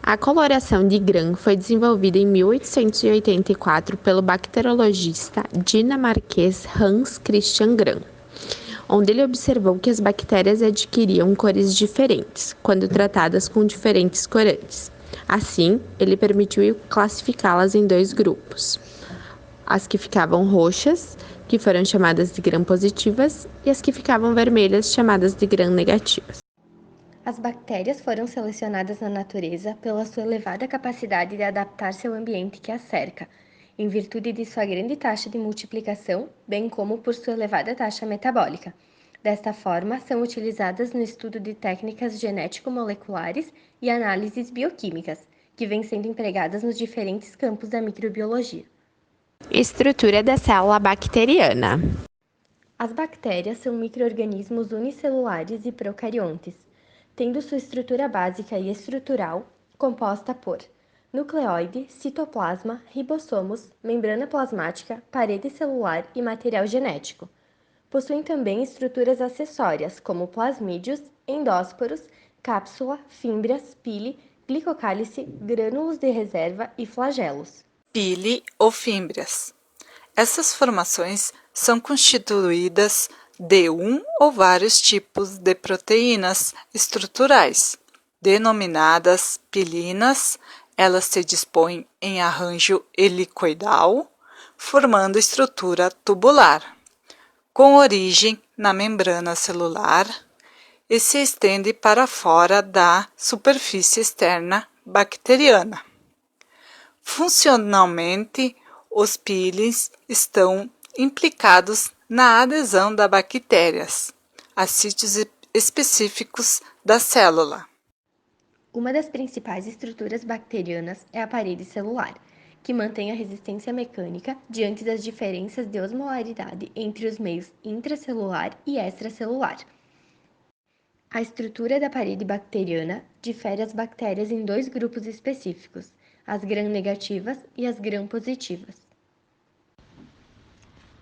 A coloração de Gram foi desenvolvida em 1884 pelo bacteriologista dinamarquês Hans Christian Gram, onde ele observou que as bactérias adquiriam cores diferentes quando tratadas com diferentes corantes. Assim, ele permitiu classificá-las em dois grupos: as que ficavam roxas, que foram chamadas de gram-positivas, e as que ficavam vermelhas, chamadas de gram-negativas. As bactérias foram selecionadas na natureza pela sua elevada capacidade de adaptar-se ao ambiente que as cerca, em virtude de sua grande taxa de multiplicação, bem como por sua elevada taxa metabólica. Desta forma, são utilizadas no estudo de técnicas genético-moleculares e análises bioquímicas, que vêm sendo empregadas nos diferentes campos da microbiologia. Estrutura da célula bacteriana. As bactérias são micro-organismos unicelulares e procariontes, tendo sua estrutura básica e estrutural composta por nucleoide, citoplasma, ribossomos, membrana plasmática, parede celular e material genético. Possuem também estruturas acessórias, como plasmídios, endósporos, cápsula, fímbrias, pile, glicocálice, grânulos de reserva e flagelos. Pile ou fímbrias. Essas formações são constituídas de um ou vários tipos de proteínas estruturais. Denominadas pilinas, elas se dispõem em arranjo helicoidal, formando estrutura tubular, com origem na membrana celular e se estende para fora da superfície externa bacteriana. Funcionalmente, os pílins estão implicados na adesão das bactérias a sítios específicos da célula. Uma das principais estruturas bacterianas é a parede celular, que mantém a resistência mecânica diante das diferenças de osmolaridade entre os meios intracelular e extracelular. A estrutura da parede bacteriana difere as bactérias em dois grupos específicos, as gram-negativas e as gram-positivas.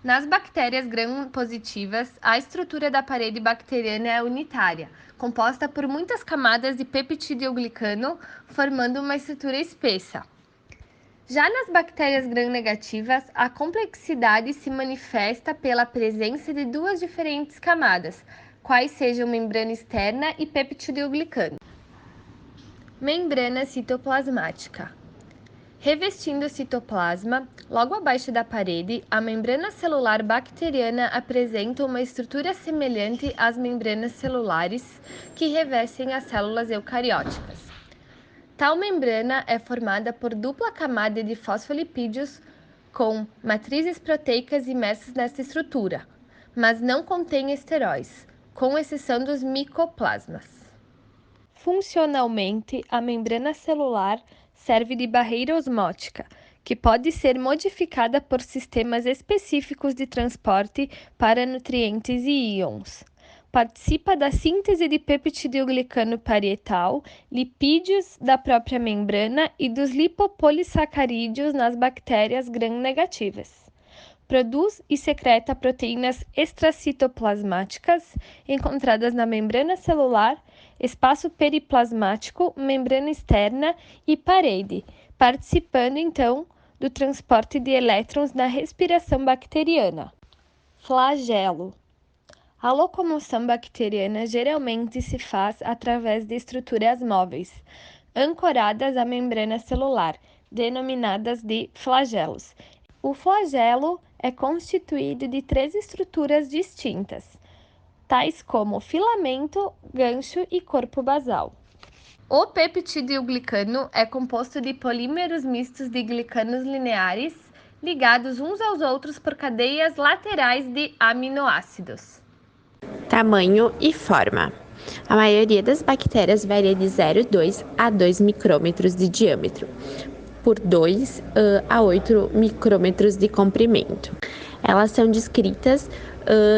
Nas bactérias gram-positivas, a estrutura da parede bacteriana é unitária, composta por muitas camadas de peptidoglicano, formando uma estrutura espessa. Já nas bactérias gram-negativas, a complexidade se manifesta pela presença de duas diferentes camadas, quais sejam membrana externa e peptidoglicano. Membrana citoplasmática. Revestindo o citoplasma, logo abaixo da parede, a membrana celular bacteriana apresenta uma estrutura semelhante às membranas celulares que revestem as células eucarióticas. Tal membrana é formada por dupla camada de fosfolipídios com matrizes proteicas imersas nesta estrutura, mas não contém esteróis, com exceção dos micoplasmas. Funcionalmente, a membrana celular serve de barreira osmótica, que pode ser modificada por sistemas específicos de transporte para nutrientes e íons. Participa da síntese de peptidoglicano parietal, lipídios da própria membrana e dos lipopolissacarídeos nas bactérias gram-negativas. Produz e secreta proteínas extracitoplasmáticas encontradas na membrana celular, espaço periplasmático, membrana externa e parede, participando então do transporte de elétrons na respiração bacteriana. Flagelo. A locomoção bacteriana geralmente se faz através de estruturas móveis, ancoradas à membrana celular, denominadas de flagelos. O flagelo é constituído de três estruturas distintas, tais como filamento, gancho e corpo basal. O peptidoglicano é composto de polímeros mistos de glicanos lineares, ligados uns aos outros por cadeias laterais de aminoácidos. Tamanho e forma. A maioria das bactérias varia de 0,2 a 2 micrômetros de diâmetro, por 2 a 8 micrômetros de comprimento. Elas são descritas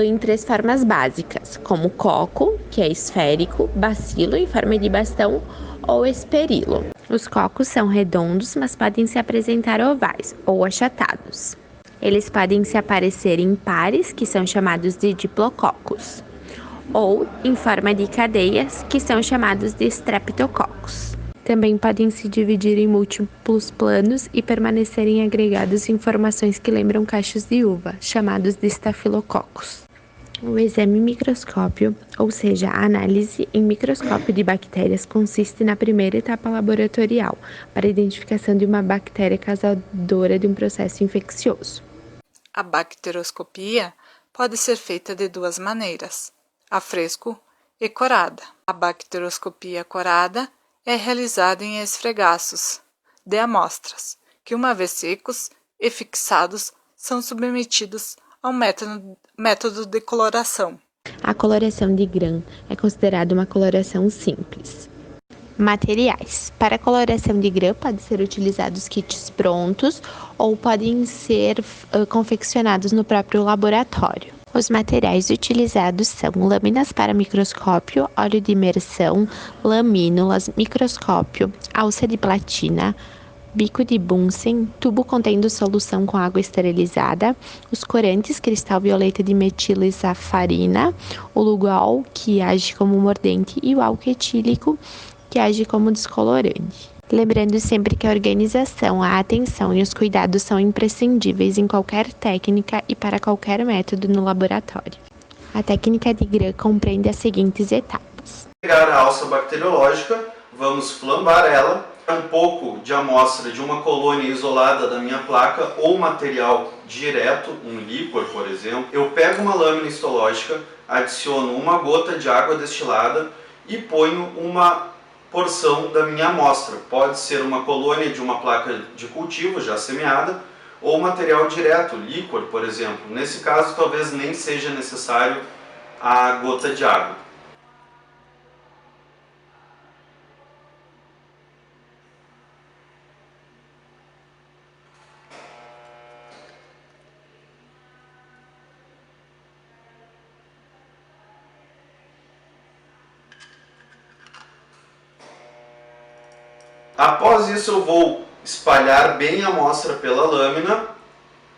em três formas básicas, como coco, que é esférico, bacilo em forma de bastão ou esperilo. Os cocos são redondos, mas podem se apresentar ovais ou achatados. Eles podem se aparecer em pares, que são chamados de diplococos, ou em forma de cadeias, que são chamados de streptococcus. Também podem se dividir em múltiplos planos e permanecerem agregados em formações que lembram cachos de uva, chamados de estafilococos. O exame microscópio, ou seja, a análise em microscópio de bactérias, consiste na primeira etapa laboratorial, para a identificação de uma bactéria causadora de um processo infeccioso. A bacteroscopia pode ser feita de duas maneiras, a fresco e corada. A bacteroscopia corada é realizada em esfregaços de amostras, que uma vez secos e fixados, são submetidos ao método de coloração. A coloração de Gram é considerada uma coloração simples. Materiais. Para a coloração de Gram, podem ser utilizados kits prontos ou podem ser confeccionados no próprio laboratório. Os materiais utilizados são lâminas para microscópio, óleo de imersão, lamínulas, microscópio, alça de platina, bico de Bunsen, tubo contendo solução com água esterilizada, os corantes, cristal violeta de metilissafarina, o Lugol, que age como mordente, e o álcool etílico, que age como descolorante. Lembrando sempre que a organização, a atenção e os cuidados são imprescindíveis em qualquer técnica e para qualquer método no laboratório. A técnica de Gram compreende as seguintes etapas. Pegar a alça bacteriológica, vamos flambar ela, um pouco de amostra de uma colônia isolada da minha placa ou material direto, um líquor, por exemplo. Eu pego uma lâmina histológica, adiciono uma gota de água destilada e ponho uma porção da minha amostra. Pode ser uma colônia de uma placa de cultivo já semeada ou material direto, líquor, por exemplo. Nesse caso, talvez nem seja necessário a gota de água. Após isso eu vou espalhar bem a amostra pela lâmina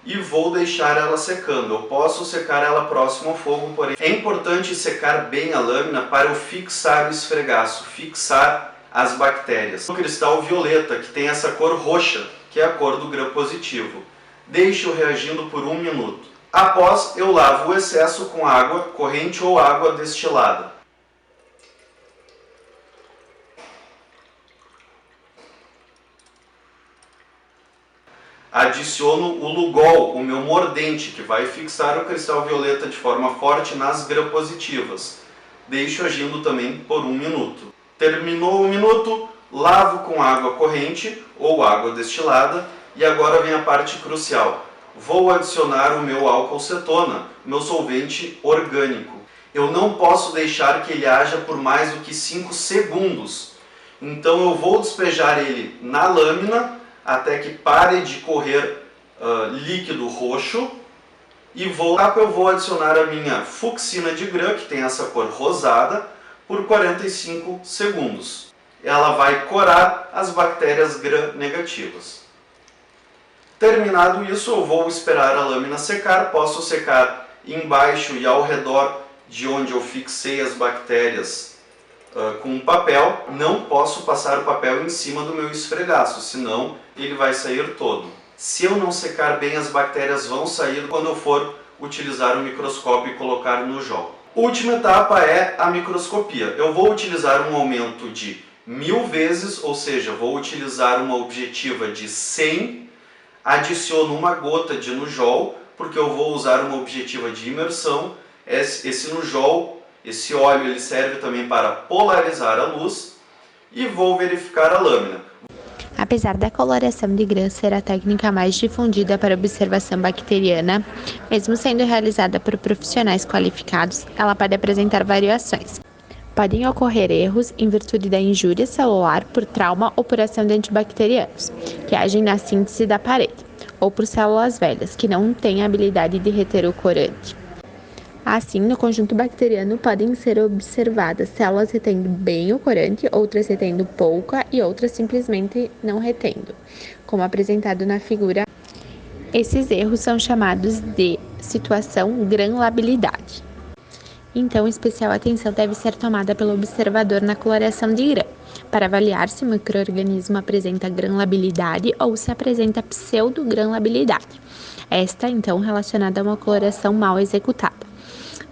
e vou deixar ela secando. Eu posso secar ela próximo ao fogo, porém é importante secar bem a lâmina para eu fixar o esfregaço, fixar as bactérias. O cristal violeta, que tem essa cor roxa, que é a cor do Gram positivo. Deixo reagindo por 1 minuto. Após, eu lavo o excesso com água corrente ou água destilada. Adiciono o Lugol, o meu mordente, que vai fixar o cristal violeta de forma forte nas Gram positivas. Deixo agindo também por 1 minuto. Terminou o minuto, lavo com água corrente ou água destilada e agora vem a parte crucial. Vou adicionar o meu álcool cetona, meu solvente orgânico. Eu não posso deixar que ele haja por mais do que 5 segundos. Então eu vou despejar ele na lâmina até que pare de correr líquido roxo e eu vou adicionar a minha fucsina de Gram, que tem essa cor rosada, por 45 segundos. Ela vai corar as bactérias Gram negativas. Terminado isso, eu vou esperar a lâmina secar. Posso secar embaixo e ao redor de onde eu fixei as bactérias com um papel. Não posso passar o papel em cima do meu esfregaço, senão ele vai sair todo. Se eu não secar bem, as bactérias vão sair quando eu for utilizar o microscópio e colocar no JOL. Última etapa é a microscopia. Eu vou utilizar um aumento de 1000 vezes, ou seja, vou utilizar uma objetiva de 100, adiciono uma gota de Nujol, porque eu vou usar uma objetiva de imersão. Esse Nujol, esse óleo, ele serve também para polarizar a luz, e vou verificar a lâmina. Apesar da coloração de Gram ser a técnica mais difundida para observação bacteriana, mesmo sendo realizada por profissionais qualificados, ela pode apresentar variações. Podem ocorrer erros em virtude da injúria celular por trauma ou por ação de antibacterianos, que agem na síntese da parede, ou por células velhas, que não têm a habilidade de reter o corante. Assim, no conjunto bacteriano podem ser observadas células retendo bem o corante, outras retendo pouca e outras simplesmente não retendo, como apresentado na figura. Esses erros são chamados de situação granulabilidade. Então, especial atenção deve ser tomada pelo observador na coloração de grã, para avaliar se o micro-organismo apresenta granulabilidade ou se apresenta pseudogranulabilidade. Esta, então, relacionada a uma coloração mal executada.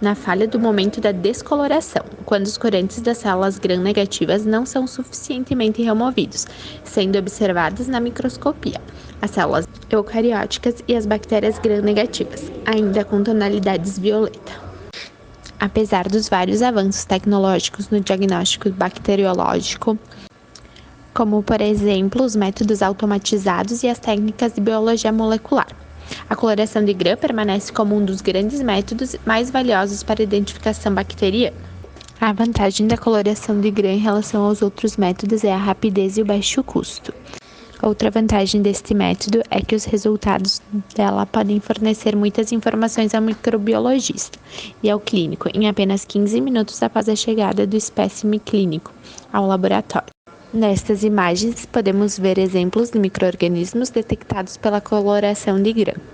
Na falha do momento da descoloração, quando os corantes das células gram-negativas não são suficientemente removidos, sendo observadas na microscopia as células eucarióticas e as bactérias gram-negativas, ainda com tonalidades violeta. Apesar dos vários avanços tecnológicos no diagnóstico bacteriológico, como, por exemplo, os métodos automatizados e as técnicas de biologia molecular, a coloração de grã permanece como um dos grandes métodos mais valiosos para a identificação bacteriana. A vantagem da coloração de grã em relação aos outros métodos é a rapidez e o baixo custo. Outra vantagem deste método é que os resultados dela podem fornecer muitas informações ao microbiologista e ao clínico em apenas 15 minutos após a chegada do espécime clínico ao laboratório. Nestas imagens, podemos ver exemplos de micro-organismos detectados pela coloração de grã.